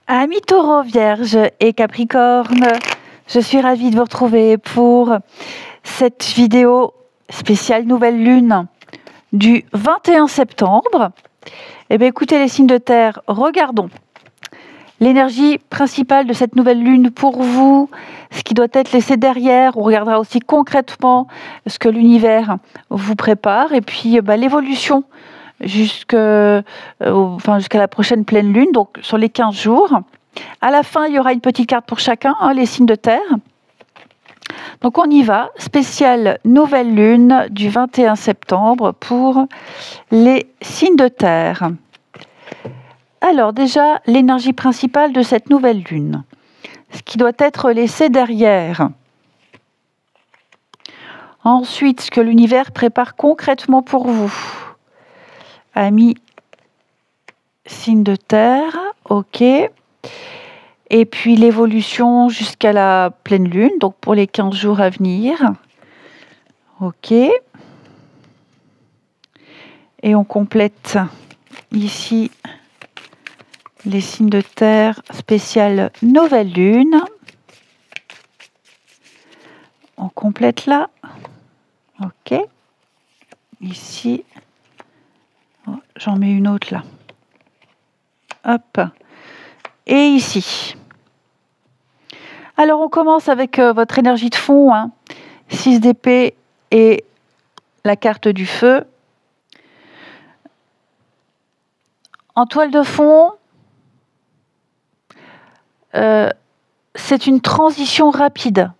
Amis Taureau, Vierge et Capricorne, je suis ravie de vous retrouver pour cette vidéo spéciale nouvelle lune du 21 septembre. Eh bien, écoutez les signes de terre, regardons l'énergie principale de cette nouvelle lune pour vous, ce qui doit être laissé derrière. On regardera aussi concrètement ce que l'univers vous prépare et puis l'évolution jusqu'à la prochaine pleine lune, donc sur les 15 jours. À la fin, il y aura une petite carte pour chacun, les signes de terre. Donc on y va, spéciale nouvelle lune du 21 septembre pour les signes de terre. Alors déjà, l'énergie principale de cette nouvelle lune, ce qui doit être laissé derrière. Ensuite, ce que l'univers prépare concrètement pour vous. Amis signes de terre, ok. Et puis l'évolution jusqu'à la pleine lune, donc pour les 15 jours à venir. Ok. Et on complète ici les signes de terre spécial nouvelle lune. On complète là. Ok. Ici. Oh, j'en mets une autre là. Hop. Et ici. Alors on commence avec votre énergie de fond, 6 d'épée et la carte du feu. En toile de fond, c'est une transition rapide.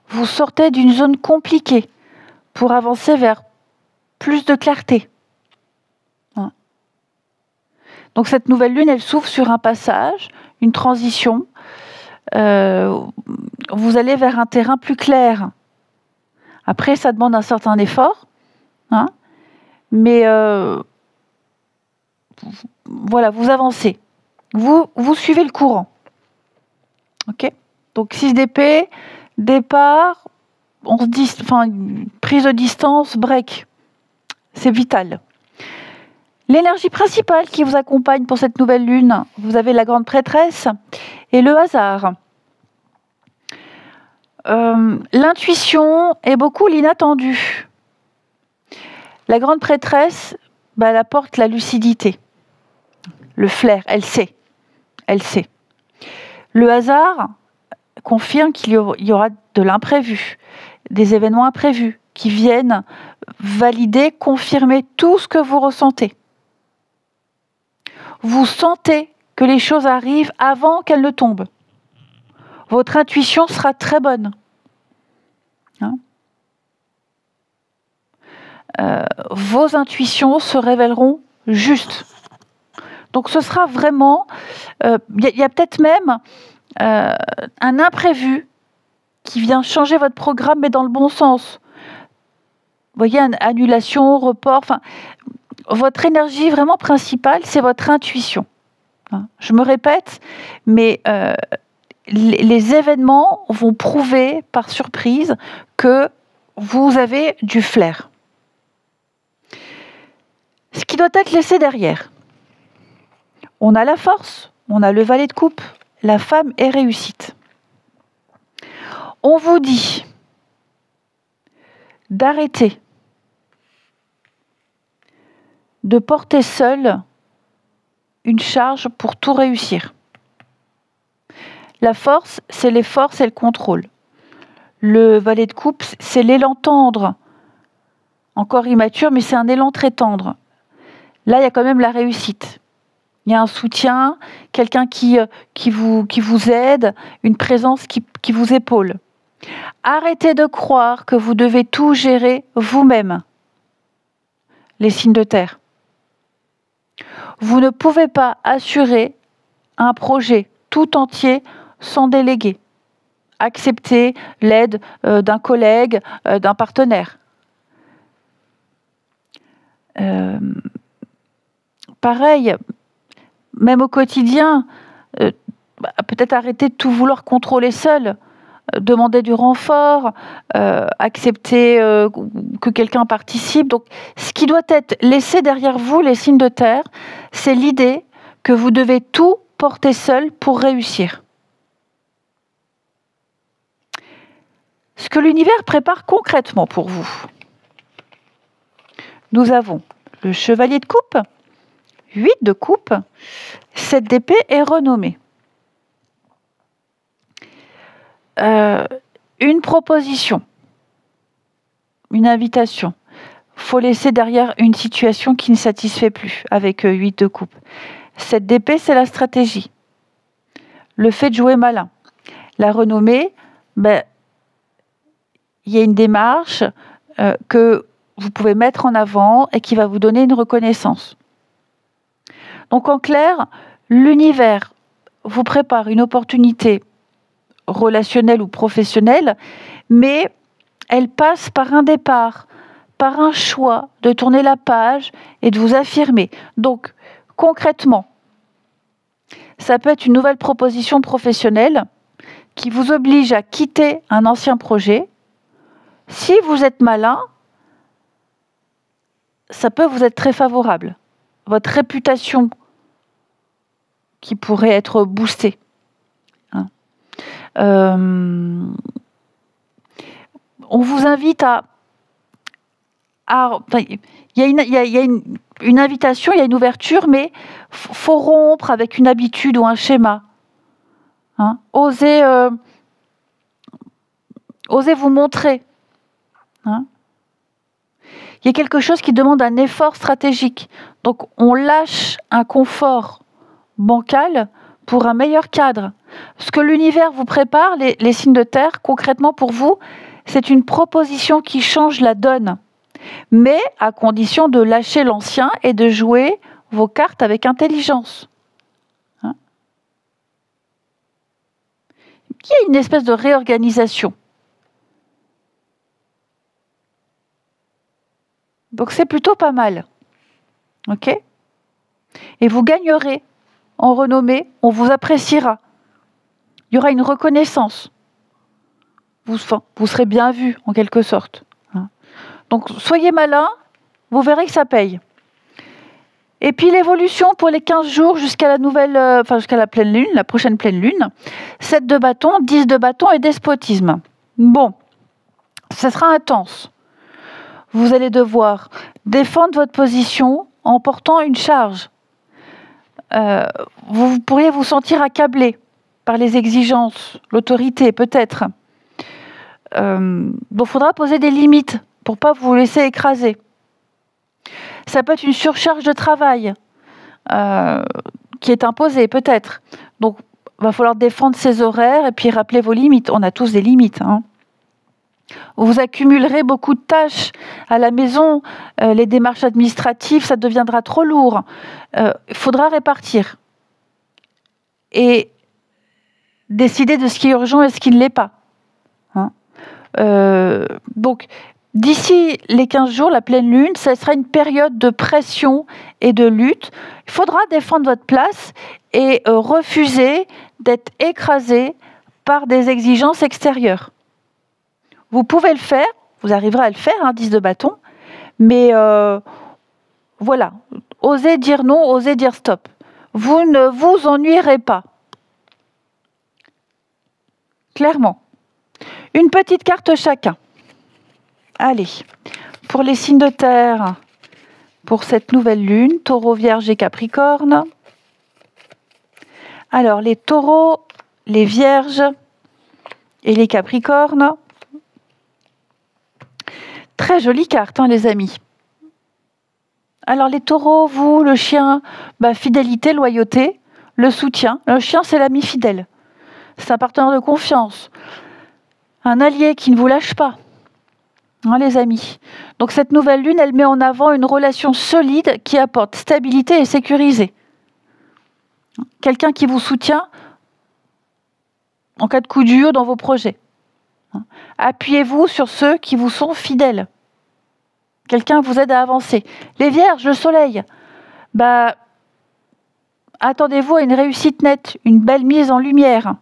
Vous sortez d'une zone compliquée pour avancer vers plus de clarté. Donc cette nouvelle lune, elle s'ouvre sur un passage, une transition. Vous allez vers un terrain plus clair. Après, ça demande un certain effort, mais voilà, vous avancez. Vous suivez le courant. Ok. Donc 6 d'épée, départ, prise de distance, break. C'est vital. L'énergie principale qui vous accompagne pour cette nouvelle lune, vous avez la grande prêtresse et le hasard. L'intuition et beaucoup l'inattendu. La grande prêtresse, elle apporte la lucidité, le flair, elle sait. Le hasard confirme qu'il y aura de l'imprévu, des événements imprévus qui viennent valider, confirmer tout ce que vous ressentez. Vous sentez que les choses arrivent avant qu'elles ne tombent. Votre intuition sera très bonne. Vos intuitions se révéleront justes. Donc ce sera vraiment... Il y a peut-être même un imprévu qui vient changer votre programme, mais dans le bon sens. Vous voyez, annulation, report... Votre énergie vraiment principale, c'est votre intuition. Je me répète, mais les événements vont prouver par surprise que vous avez du flair. Ce qui doit être laissé derrière. On a la force, on a le valet de coupe, la femme est réussite. On vous dit d'arrêter de porter seul une charge pour tout réussir. La force, c'est l'effort, c'est le contrôle. Le valet de coupe, c'est l'élan tendre. Encore immature, mais c'est un élan très tendre. Là, il y a quand même la réussite. Il y a un soutien, quelqu'un qui vous aide, une présence qui vous épaule. Arrêtez de croire que vous devez tout gérer vous-même. Les signes de terre. Vous ne pouvez pas assurer un projet tout entier sans déléguer. Accepter l'aide d'un collègue, d'un partenaire. Pareil, même au quotidien, peut-être arrêter de tout vouloir contrôler seul. Demander du renfort, accepter que quelqu'un participe. Donc, ce qui doit être laissé derrière vous, les signes de terre, c'est l'idée que vous devez tout porter seul pour réussir. Ce que l'univers prépare concrètement pour vous. Nous avons le chevalier de coupe, 8 de coupe, 7 d'épée et renommée. Une proposition, une invitation. Il faut laisser derrière une situation qui ne satisfait plus avec 8 de coupe. 7 d'épée, c'est la stratégie. Le fait de jouer malin. La renommée, il y a une démarche que vous pouvez mettre en avant et qui va vous donner une reconnaissance. Donc en clair, l'univers vous prépare une opportunité relationnelle ou professionnelle, mais elle passe par un départ, par un choix de tourner la page et de vous affirmer. Donc concrètement, ça peut être une nouvelle proposition professionnelle qui vous oblige à quitter un ancien projet. Si vous êtes malin, ça peut vous être très favorable. Votre réputation qui pourrait être boostée. On vous invite il y a une invitation, il y a une ouverture, mais il faut rompre avec une habitude ou un schéma. Osez vous montrer. Il y a quelque chose qui demande un effort stratégique. Donc, on lâche un confort bancal pour un meilleur cadre. Ce que l'univers vous prépare, les signes de terre, concrètement pour vous, c'est une proposition qui change la donne, mais à condition de lâcher l'ancien et de jouer vos cartes avec intelligence. Il y a une espèce de réorganisation. Donc c'est plutôt pas mal. Ok ? Et vous gagnerez en renommée, on vous appréciera. Il y aura une reconnaissance. Vous serez bien vu, en quelque sorte. Donc soyez malin, vous verrez que ça paye. Et puis l'évolution pour les 15 jours jusqu'à jusqu'à la pleine lune, la prochaine pleine lune. 7 de bâton, 10 de bâton et despotisme. Bon, ça sera intense. Vous allez devoir défendre votre position en portant une charge. Vous pourriez vous sentir accablé par les exigences, l'autorité peut-être. Donc il faudra poser des limites pour ne pas vous laisser écraser. Ça peut être une surcharge de travail qui est imposée peut-être. Donc il va falloir défendre ses horaires et puis rappeler vos limites. On a tous des limites. Vous accumulerez beaucoup de tâches à la maison, les démarches administratives, ça deviendra trop lourd. Il faudra répartir et décider de ce qui est urgent et ce qui ne l'est pas. Donc, d'ici les 15 jours, la pleine lune, ça sera une période de pression et de lutte. Il faudra défendre votre place et refuser d'être écrasé par des exigences extérieures. Vous pouvez le faire, vous arriverez à le faire, 10 de bâton, mais voilà, osez dire non, osez dire stop. Vous ne vous ennuierez pas. Clairement. Une petite carte chacun. Allez, pour les signes de terre, pour cette nouvelle lune, taureau, vierge et capricorne. Alors, les taureaux, les vierges et les capricornes. Très jolie carte, les amis. Alors, les taureaux, vous, le chien, fidélité, loyauté, le soutien. Le chien, c'est l'ami fidèle. C'est un partenaire de confiance. Un allié qui ne vous lâche pas. Les amis. Donc, cette nouvelle lune, elle met en avant une relation solide qui apporte stabilité et sécurisée. Quelqu'un qui vous soutient en cas de coup dur dans vos projets. Appuyez-vous sur ceux qui vous sont fidèles. Quelqu'un vous aide à avancer. Les vierges, le soleil. Attendez-vous à une réussite nette, une belle mise en lumière.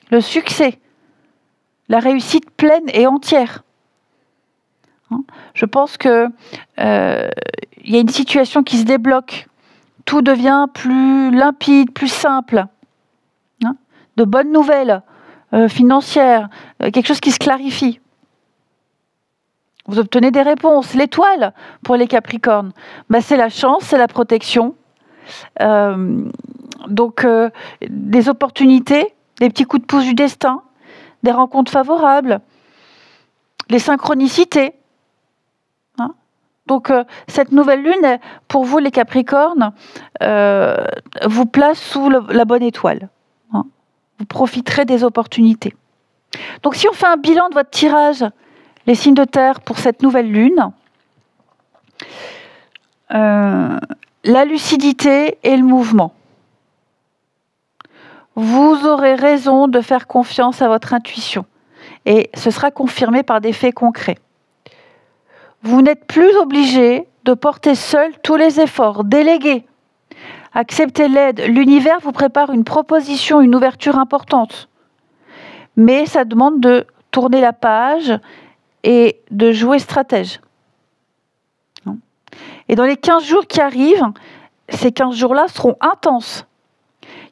Le succès. La réussite pleine et entière. Je pense qu'il y a une situation qui se débloque tout devient plus limpide, plus simple. Hein, de bonnes nouvelles financières, quelque chose qui se clarifie. Vous obtenez des réponses. L'étoile pour les Capricornes, ben, c'est la chance, c'est la protection. Donc, des opportunités, des petits coups de pouce du destin, des rencontres favorables, les synchronicités. Hein, donc, cette nouvelle lune, pour vous les Capricornes, vous place sous la bonne étoile. Hein, vous profiterez des opportunités. Donc, si on fait un bilan de votre tirage, les signes de terre pour cette nouvelle lune, la lucidité et le mouvement. Vous aurez raison de faire confiance à votre intuition et ce sera confirmé par des faits concrets. Vous n'êtes plus obligé de porter seul tous les efforts, déléguez. Acceptez l'aide. L'univers vous prépare une proposition, une ouverture importante. Mais ça demande de tourner la page et de jouer stratège. Et dans les 15 jours qui arrivent, ces 15 jours-là seront intenses.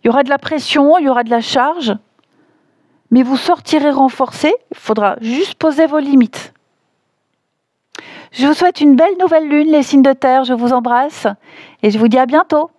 Il y aura de la pression, il y aura de la charge, mais vous sortirez renforcés. Il faudra juste poser vos limites. Je vous souhaite une belle nouvelle lune, les signes de terre. Je vous embrasse et je vous dis à bientôt.